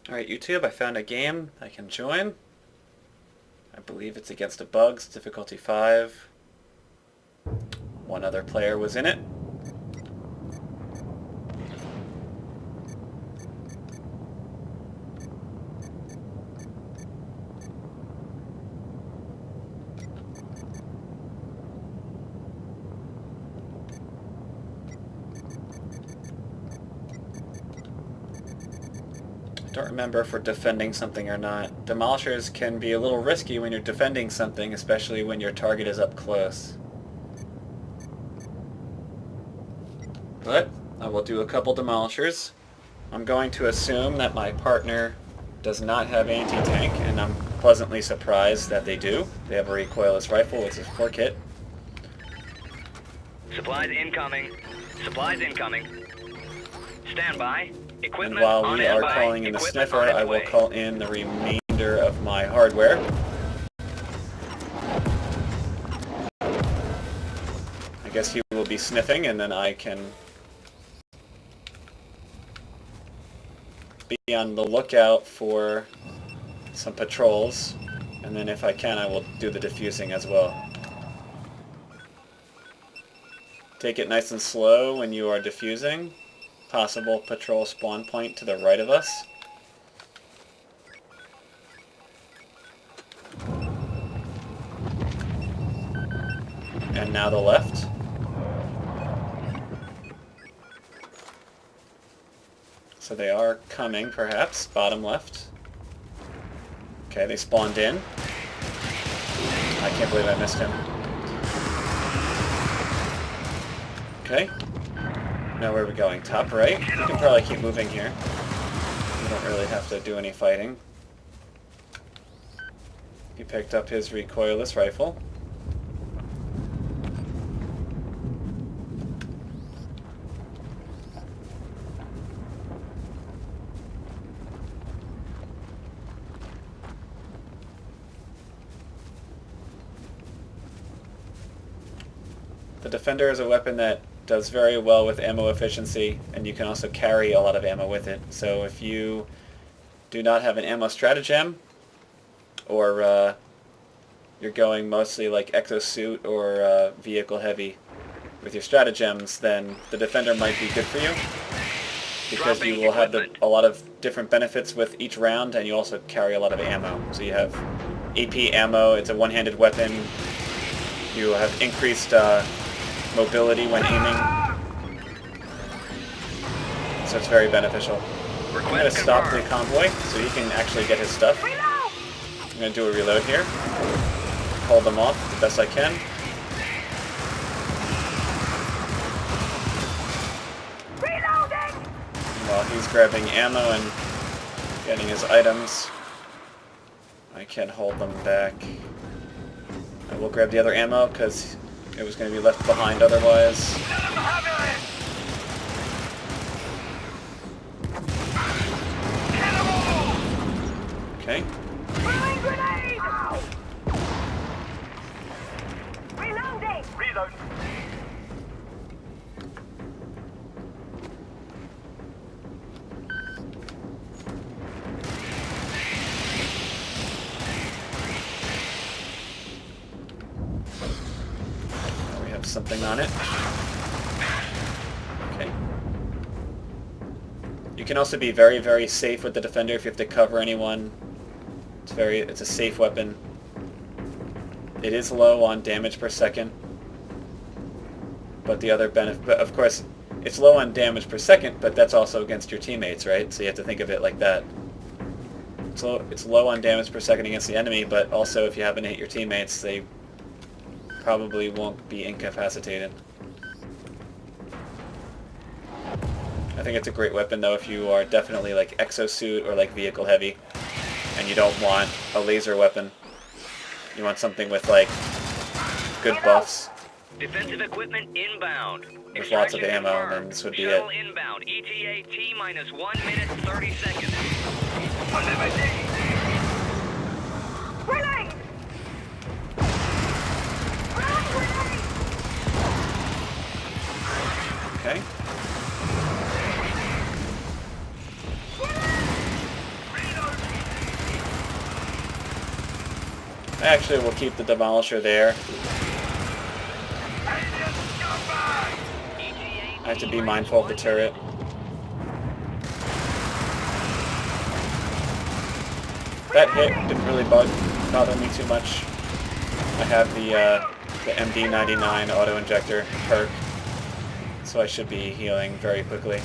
Alright, YouTube, I found a game I can join. I believe it's against a bugs, difficulty 5. One other player was in it. I don't remember if we're defending something or not. Demolishers can be a little risky when you're defending something, especially when your target is up close. But I will do a couple demolishers. I'm going to assume that my partner does not have anti-tank, and I'm pleasantly surprised that they do. They have a recoilless rifle with a core kit. Supplies incoming. Supplies incoming. Stand by. Equipment And while on we are standby. calling in the Equipment sniffer, on its I will way. call in the remainder of my hardware. I guess he will be sniffing, and then I can be on the lookout for some patrols, and then if I can, I will do the defusing as well. Take it nice and slow when you are defusing. Possible patrol spawn point to the right of us. And now the left. So they are coming, perhaps. Bottom left. Okay, they spawned in. I can't believe I missed him. Okay. Now where are we going? Top right? We can probably keep moving here. We don't really have to do any fighting. He picked up his recoilless rifle. The Defender is a weapon that does very well with ammo efficiency, and you can also carry a lot of ammo with it. So if you do not have an ammo stratagem, or you're going mostly like exosuit or vehicle heavy with your stratagems, then the Defender might be good for you, because you will have a lot of different benefits with each round, and you also carry a lot of ammo. So you have AP ammo, it's a one-handed weapon, you have increased mobility when aiming, so it's very beneficial. I'm going to stop the convoy so he can actually get his stuff. I'm going to do a reload here. Hold them off the best I can. Reloading! While he's grabbing ammo and getting his items, I can hold them back. I will grab the other ammo because it was going to be left behind otherwise. Okay. Throwing grenade! Reloading! Reload! We have something on it. Okay. You can also be very, very safe with the Defender if you have to cover anyone. It's a safe weapon. It is low on damage per second. But the other benefit, of course, it's low on damage per second, but that's also against your teammates, right? So you have to think of it like that. It's low on damage per second against the enemy, but also if you happen to hit your teammates, they probably won't be incapacitated. I think it's a great weapon though if you are definitely like exosuit or like vehicle heavy and you don't want a laser weapon. You want something with like good buffs Defensive equipment inbound. with lots of Extraction ammo, confirmed. then this would be Shuttle it. inbound. ETA T minus 1 minute 30 seconds. Grenade! Okay. I actually will keep the demolisher there. I have to be mindful of the turret. That hit didn't really bother me too much. I have the MD99 auto-injector perk, so I should be healing very quickly.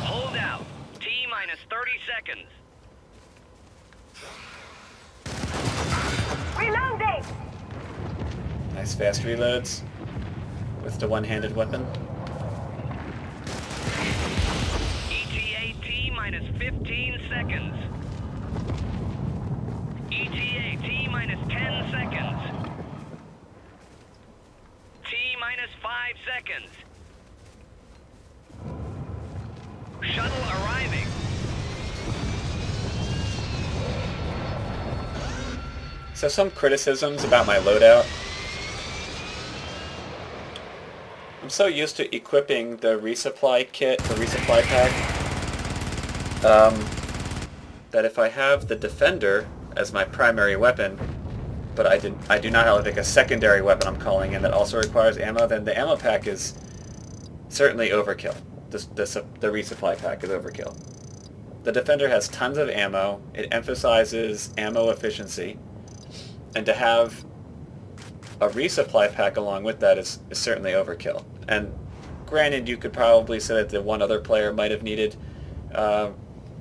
Hold out. T minus 30 seconds. Reloading! Nice fast reloads with the one-handed weapon. ETA T minus 15 seconds. ETA T minus 10 seconds. T minus 5 seconds. Shuttle arriving. So some criticisms about my loadout. I'm so used to equipping the resupply kit, the resupply pack, that if I have the defender as my primary weapon, but I do not have like a secondary weapon I'm calling in that also requires ammo, then the ammo pack is certainly overkill. The resupply pack is overkill. The defender has tons of ammo. It emphasizes ammo efficiency, and to have a resupply pack along with that is certainly overkill. And granted, you could probably say that the one other player might have needed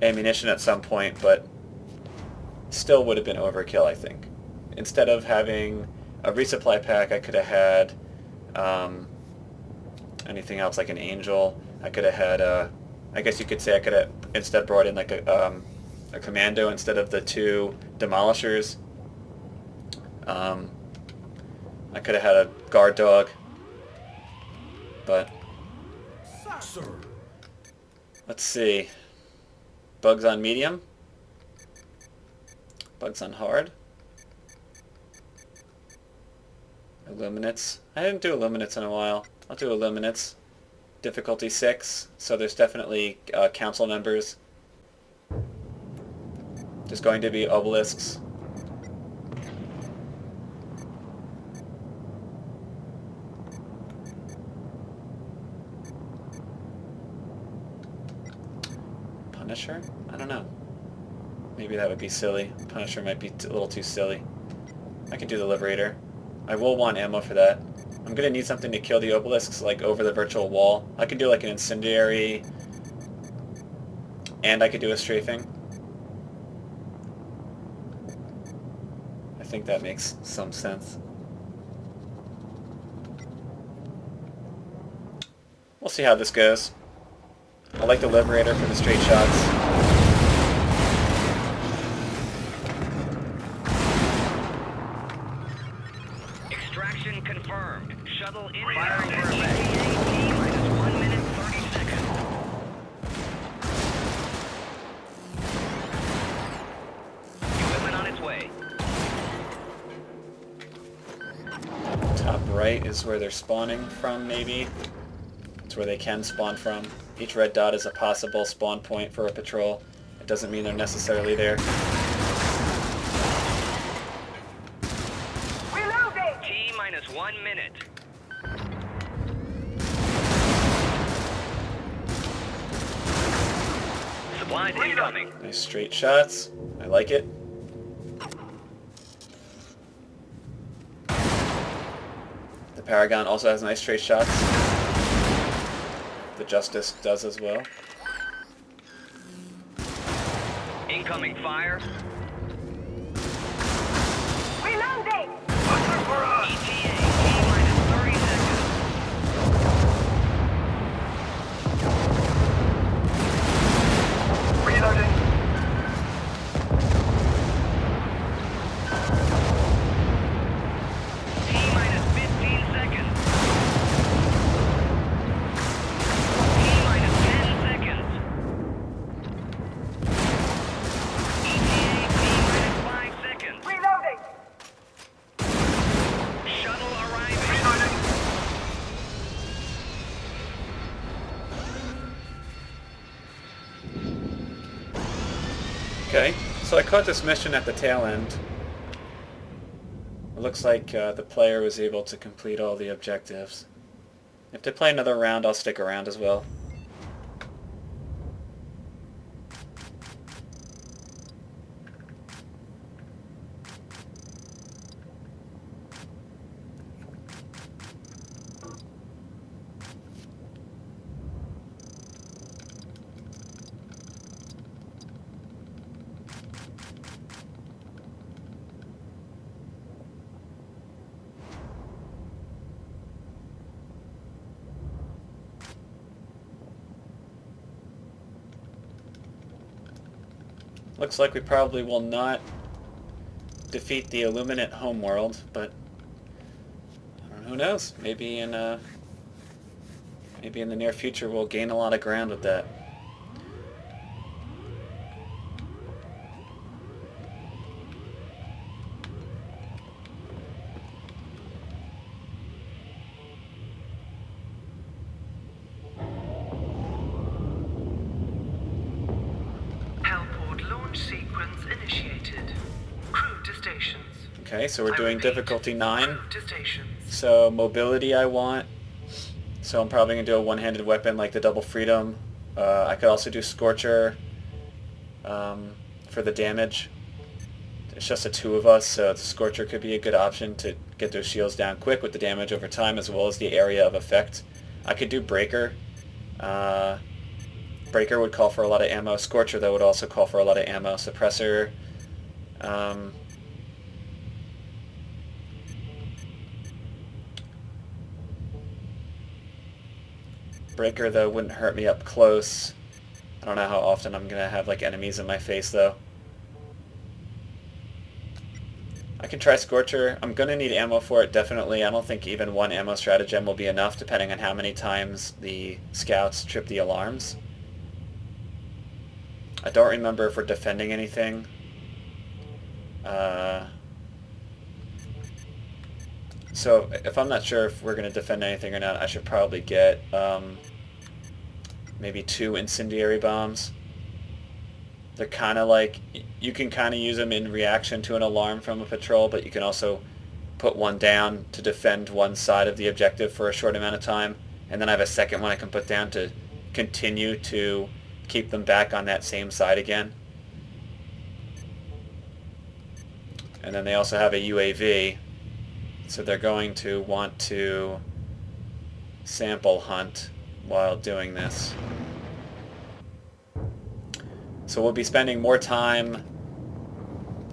ammunition at some point, but still would have been overkill, I think. Instead of having a resupply pack, I could have had anything else like an angel. I could have had, I guess you could say I could have instead brought in like a commando instead of the 2 demolishers. I could have had a guard dog, but let's see. Bugs on medium. Bugs on hard. Illuminates. I didn't do illuminates in a while. I'll do illuminates. Difficulty 6, so there's definitely council members. There's going to be obelisks. Punisher? I don't know. Maybe that would be silly. Punisher might be a little too silly. I can do the Liberator. I will want ammo for that. I'm going to need something to kill the obelisks, like over the virtual wall. I can do like an incendiary, and I could do a strafing. I think that makes some sense. We'll see how this goes. I like the Liberator for the straight shots. Extraction confirmed. Shuttle in firing for ETA minus 1 minute 30 seconds. Equipment on its way. Top right is where they're spawning from, maybe. It's where they can spawn from. Each red dot is a possible spawn point for a patrol. It doesn't mean they're necessarily there. Reloading! T minus 1 minute. Supplies incoming. Nice straight shots. I like it. The Paragon also has nice straight shots. The Justice does as well. Incoming fire. Reloading! ETA T minus 30 seconds. Reloading! T minus 15 seconds. T minus 10 seconds. ETA T minus 5 seconds. Reloading! Okay, so I caught this mission at the tail end. It looks like the player was able to complete all the objectives. If they play another round, I'll stick around as well. Looks like we probably will not defeat the illuminate homeworld, but who knows? Maybe in the near future we'll gain a lot of ground with that. Sequence initiated. Crew to stations. Okay, so we're doing difficulty 9. Crew to stations. So mobility I want. So I'm probably going to do a one-handed weapon like the Double Freedom. I could also do Scorcher for the damage. It's just the 2 of us, so the Scorcher could be a good option to get those shields down quick with the damage over time as well as the area of effect. I could do Breaker. Breaker would call for a lot of ammo. Scorcher, though, would also call for a lot of ammo. Suppressor. Breaker, though, wouldn't hurt me up close. I don't know how often I'm going to have like enemies in my face, though. I can try Scorcher. I'm going to need ammo for it, definitely. I don't think even one ammo stratagem will be enough, depending on how many times the scouts trip the alarms. I don't remember if we're defending anything. So if I'm not sure if we're going to defend anything or not, I should probably get maybe 2 incendiary bombs. They're kind of like, you can kind of use them in reaction to an alarm from a patrol, but you can also put one down to defend one side of the objective for a short amount of time. And then I have a second one I can put down to continue to keep them back on that same side again. And then they also have a UAV, so they're going to want to sample hunt while doing this. So we'll be spending more time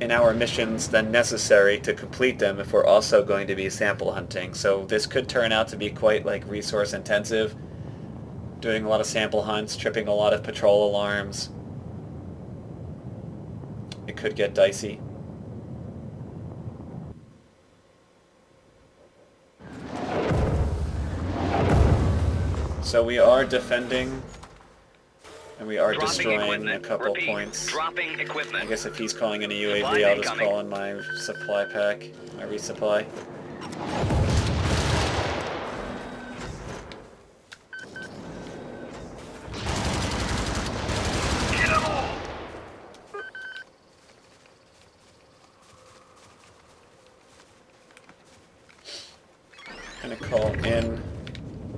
in our missions than necessary to complete them if we're also going to be sample hunting. So this could turn out to be quite like resource intensive. Doing a lot of sample hunts, tripping a lot of patrol alarms. It could get dicey. So we are defending, and we are destroying a couple points. Dropping equipment. I guess if he's calling in a UAV, I'll just call in my supply pack, my resupply. Gonna call in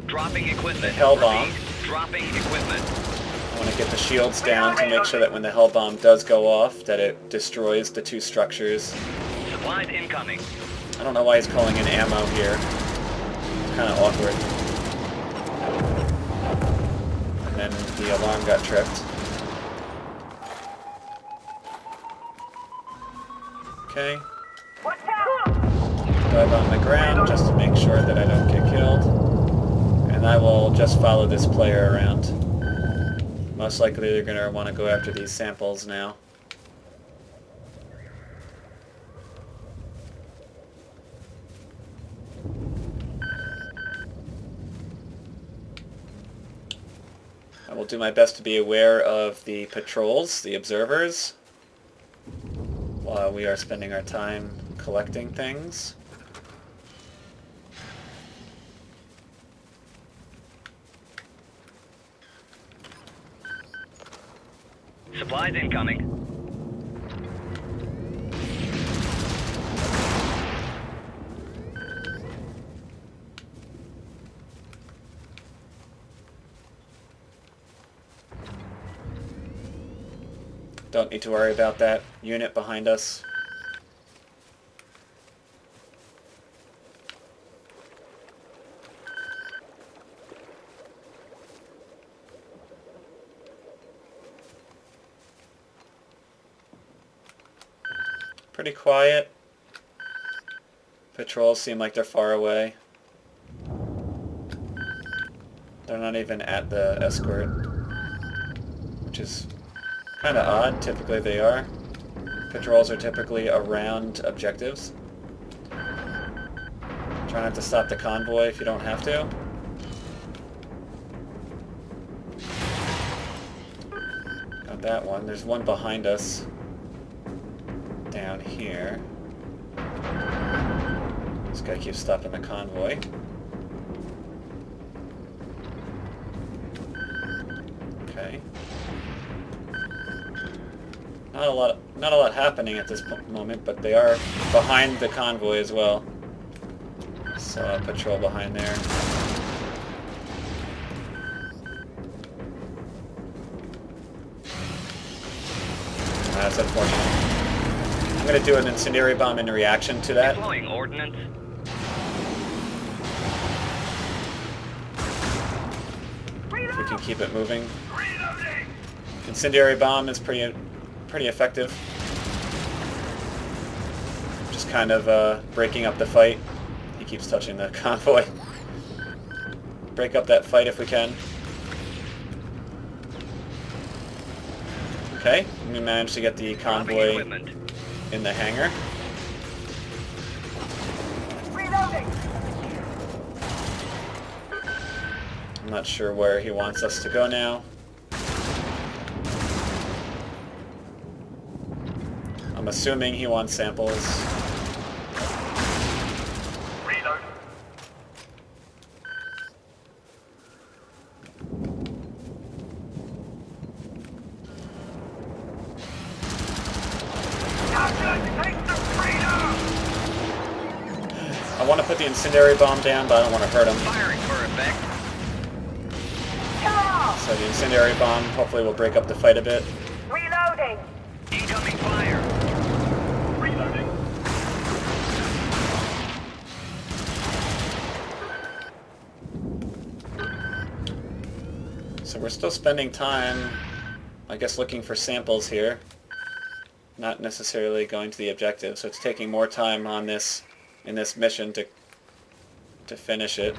Dropping equipment. the hell bomb. Dropping equipment. I want to get the shields down to make sure that when the hell bomb does go off, that it destroys the 2 structures. Supplies incoming. I don't know why he's calling in ammo here. It's kind of awkward. And then the alarm got tripped. Okay. Watch out! Dive on the ground just to make sure that I don't get killed. And I will just follow this player around. Most likely they're going to want to go after these samples now. I will do my best to be aware of the patrols, the observers, while we are spending our time collecting things. Supplies incoming. Don't need to worry about that unit behind us. Pretty quiet. Patrols seem like they're far away. They're not even at the escort, which is kind of odd. Typically they are. Patrols are typically around objectives. Try not to stop the convoy if you don't have to. Got that one. There's one behind us. Down here. This guy keeps stopping the convoy. Okay. Not a lot happening at this moment, but they are behind the convoy as well. So a patrol behind there. That's unfortunate. I'm going to do an incendiary bomb in reaction to that. Deploying ordnance. If we can keep it moving. Incendiary bomb is pretty effective. Just kind of breaking up the fight. He keeps touching the convoy. Break up that fight if we can. Okay, we managed to get the convoy in the hangar. Reloading. I'm not sure where he wants us to go now. I'm assuming he wants samples. Reload. I want to put the incendiary bomb down, but I don't want to hurt him. Firing for effect. Kill them all. So the incendiary bomb hopefully will break up the fight a bit. Reloading. Incoming fire. Reloading. So we're still spending time, I guess, looking for samples here. Not necessarily going to the objective, so it's taking more time on this in this mission to finish it.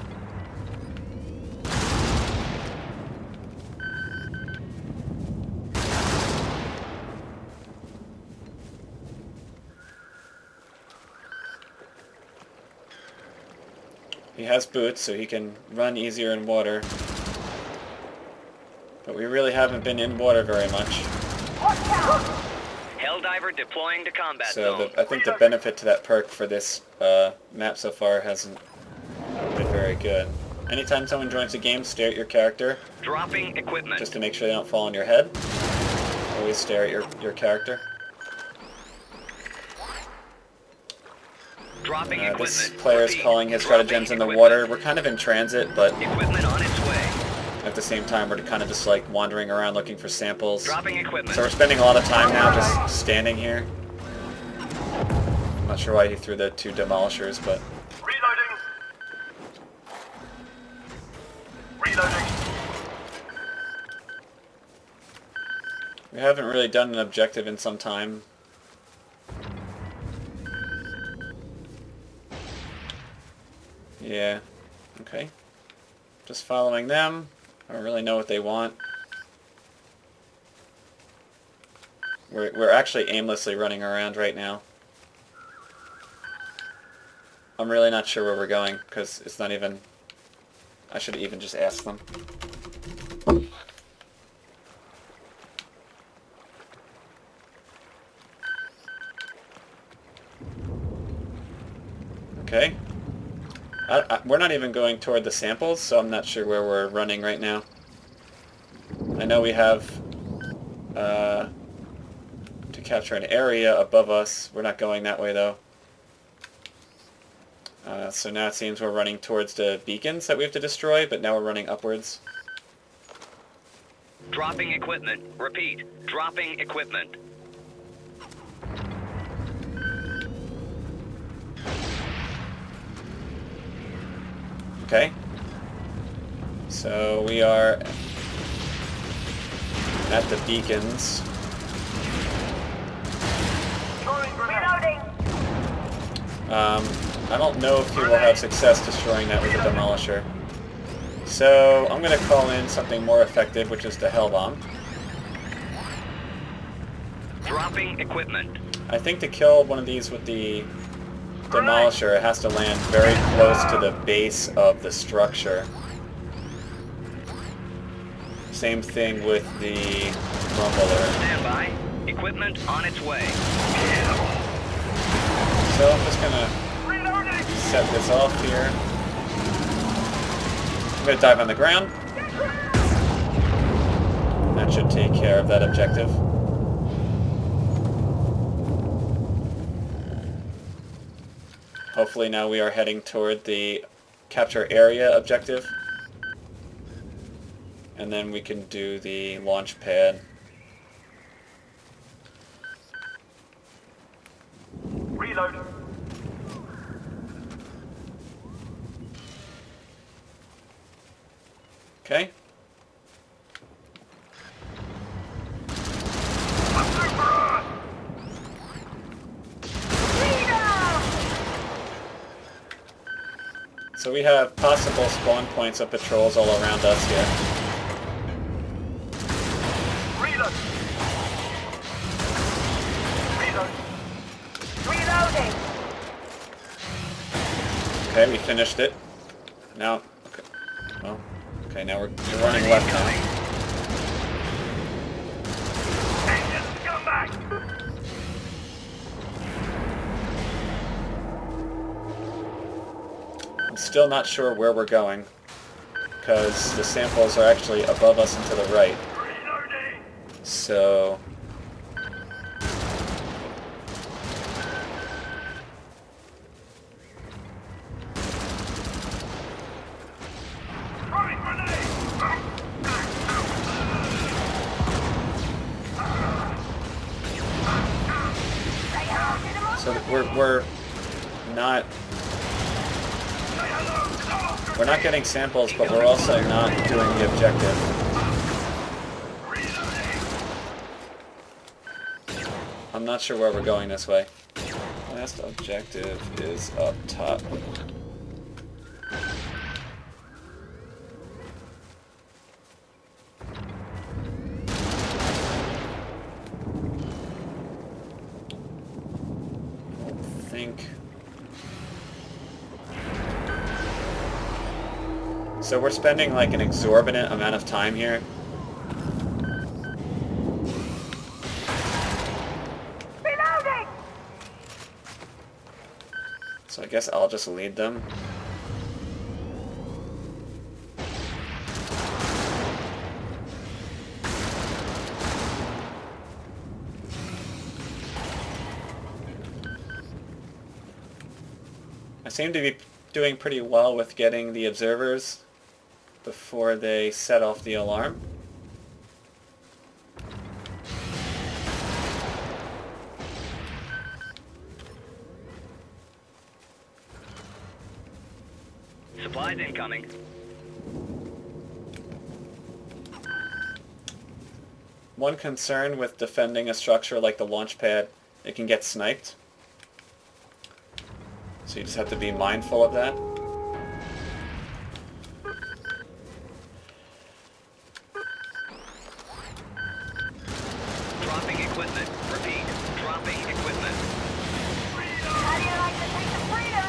He has boots, so he can run easier in water. But we really haven't been in water very much. Watch out. Helldiver deploying to combat So zone. I think the benefit to that perk for this map so far hasn't been very good. Anytime someone joins the game, stare at your character, Dropping equipment. just to make sure they don't fall on your head. Always stare at your character. Dropping equipment. This player is Repeat. calling his Dropping stratagems in the equipment. water. We're kind of in transit, but Equipment on its way. at the same time we're kind of just like wandering around looking for samples. Dropping equipment. So we're spending a lot of time now just standing here. I'm not sure why he threw the 2 demolishers, but... Reloading. Reloading. We haven't really done an objective in some time. Yeah, okay. Just following them. I don't really know what they want. We're actually aimlessly running around right now. I'm really not sure where we're going, because it's not even... I should even just ask them. Okay. We're not even going toward the samples, so I'm not sure where we're running right now. I know we have to capture an area above us. We're not going that way, though. So now it seems we're running towards the beacons that we have to destroy, but now we're running upwards. Dropping equipment. Repeat. Dropping equipment. Okay. So we are at the beacons. Reloading. I don't know if he will have success destroying that with a demolisher. So I'm going to call in something more effective, which is the hell bomb. Dropping equipment. I think to kill one of these with the demolisher, it has to land very close to the base of the structure. Same thing with the rumbler. Stand by. Equipment on its way. So I'm just gonna set this off here. I'm gonna dive on the ground. That should take care of that objective. Hopefully now we are heading toward the capture area objective. And then we can do the launch pad. Reloading. Okay. So we have possible spawn points of patrols all around us here. Reload. Reloading. Okay, we finished it. Now, okay. Well, okay, now we're running left now. Engines, come back. I'm still not sure where we're going, because the samples are actually above us and to the right. Reloading. So... Throwing grenade. So we're not getting samples, but we're also not doing the objective. I'm not sure where we're going this way. Last objective is up top. I think. So we're spending like an exorbitant amount of time here. Reloading. So I guess I'll just lead them. I seem to be doing pretty well with getting the observers before they set off the alarm. Supplies incoming. One concern with defending a structure like the launch pad, it can get sniped. So you just have to be mindful of that. Dropping equipment. Repeat. Dropping equipment. How do you like to take the freedom?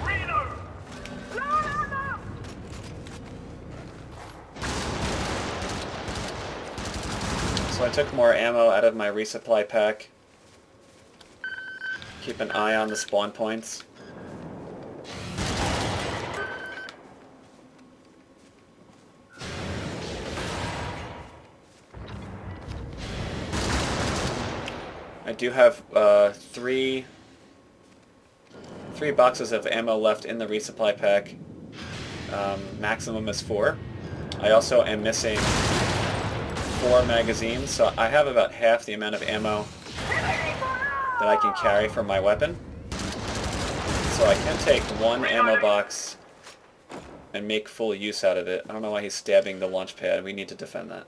Reload. No. So I took more ammo out of my resupply pack. Keep an eye on the spawn points. I do have three boxes of ammo left in the resupply pack. Maximum is 4. I also am missing 4 magazines, so I have about half the amount of ammo that I can carry for my weapon. So I can take one ammo box and make full use out of it. I don't know why he's stabbing the launch pad. We need to defend that.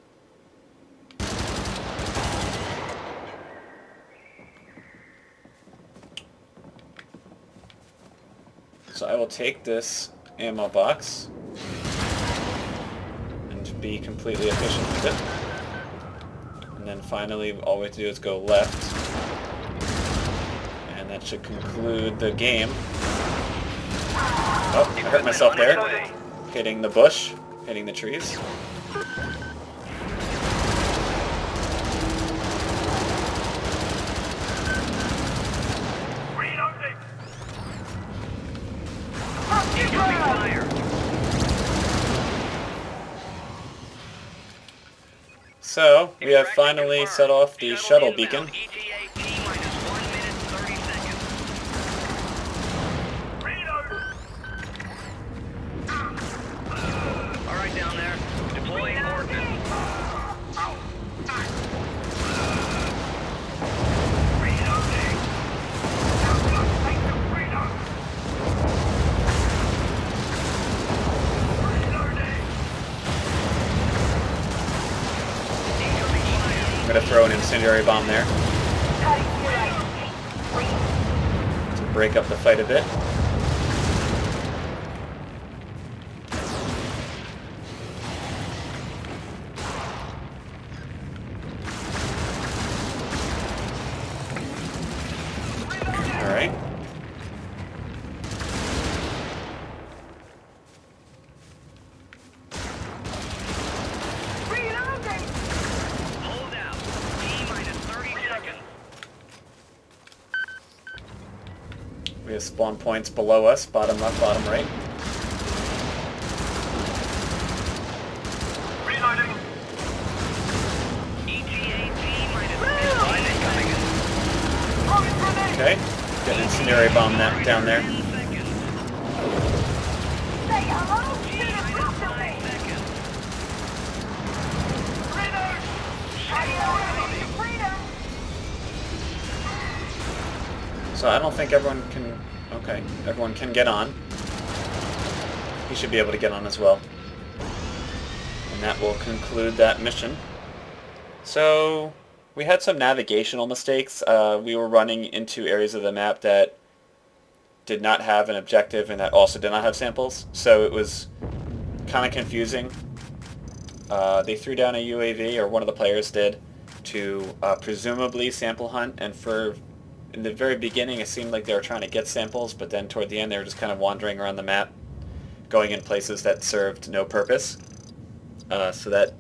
So I will take this ammo box and be completely efficient with it. And then finally, all we have to do is go left. And that should conclude the game. Oh, I hurt myself there. Hitting the bush, hitting the trees. So, we have finally set off the shuttle beacon. Alright, down there. Deploying ordnance. I'm going to throw an incendiary bomb there to break up the fight a bit. Alright. Hold out. T-minus 30 seconds. We have spawn points below us, bottom left, bottom right. Reloading. ETA T-minus 5 incoming. Okay, get an incendiary bomb down there. 10 seconds. Say hello to the T-minus rest of 5 me. seconds. So I don't think everyone can... Okay, everyone can get on. He should be able to get on as well. And that will conclude that mission. So, we had some navigational mistakes. We were running into areas of the map that did not have an objective and that also did not have samples. So it was kind of confusing. They threw down a UAV, or one of the players did, to presumably sample hunt, and in the very beginning it seemed like they were trying to get samples, but then toward the end they were just kind of wandering around the map, going in places that served no purpose. So that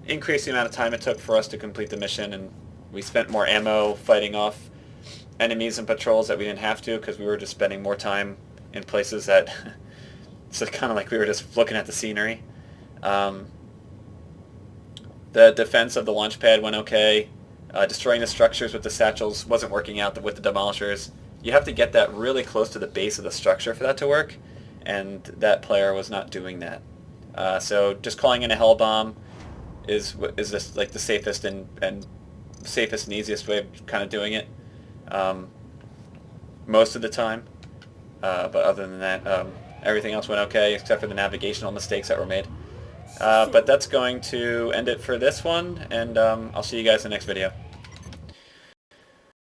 increased the amount of time it took for us to complete the mission, and we spent more ammo fighting off enemies and patrols that we didn't have to, because we were just spending more time in places that it's kind of like we were just looking at the scenery. The defense of the launch pad went okay. Destroying the structures with the satchels wasn't working out with the demolishers. You have to get that really close to the base of the structure for that to work, and that player was not doing that. So just calling in a hell bomb is just like the safest and easiest way of kind of doing it most of the time. But other than that, everything else went okay except for the navigational mistakes that were made. But that's going to end it for this one, and I'll see you guys in the next video.